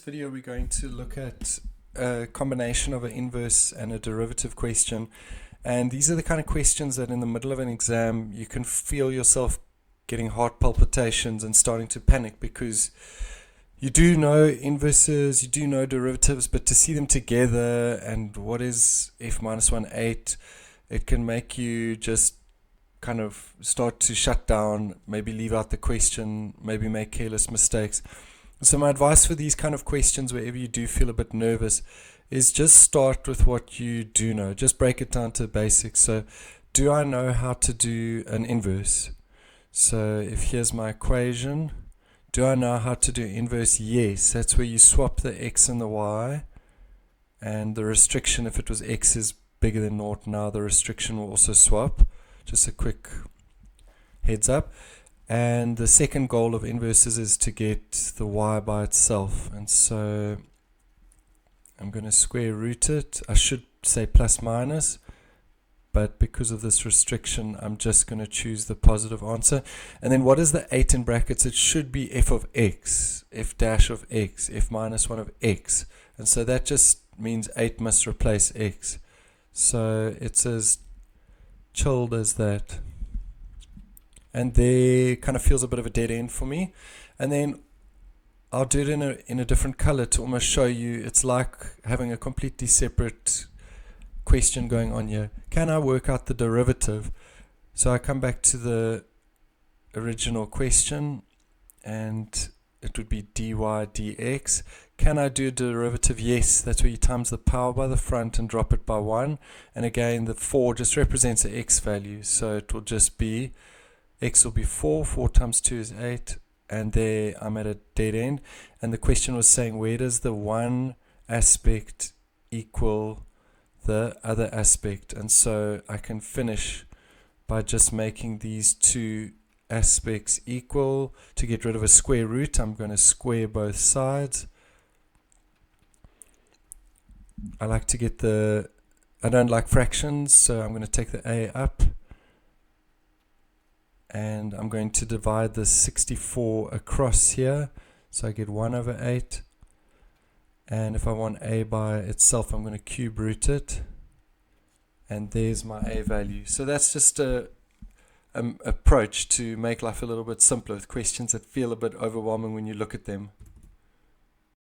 video we're going to look at a combination of an inverse and a derivative question, and these are the kind of questions that in the middle of an exam you can feel yourself getting heart palpitations and starting to panic, because you do know inverses, you do know derivatives, but to see them together and what is f minus 1 8, it can make you just kind of start to shut down, maybe leave out the question, maybe make careless mistakes. So my advice for these kind of questions, wherever you do feel a bit nervous, is just start with what you do know. Just break it down to basics. So do I know how to do an inverse? So if here's my equation, do I know how to do inverse? Yes. That's where you swap the x and the y, and the restriction, if it was x is bigger than 0, now the restriction will also swap. Just a quick heads up. And the second goal of inverses is to get the y by itself, and so I'm going to square root it. I should say plus minus, but because of this restriction I'm just going to choose the positive answer. And then what is the 8 in brackets? It should be f of x, f dash of x, f minus 1 of x, and so that just means 8 must replace x. So it's as chilled as that. And there kind of feels a bit of a dead end for me. And then I'll do it in a different color to almost show you it's like having a completely separate question going on here. Can I work out the derivative? So I come back to the original question, and it would be dy dx. Can I do a derivative? Yes. That's where you times the power by the front and drop it by 1. And again, the 4 just represents an x value. So it will just be x will be 4, 4 times 2 is 8, and there I'm at a dead end. And the question was saying, where does the one aspect equal the other aspect? And so I can finish by just making these two aspects equal. To get rid of a square root, I'm going to square both sides. I like to get I don't like fractions, so I'm going to take the a up. And I'm going to divide the 64 across here, so I get 1 over 8. And if I want a by itself, I'm going to cube root it, and there's my a value. So that's just a approach to make life a little bit simpler with questions that feel a bit overwhelming when you look at them.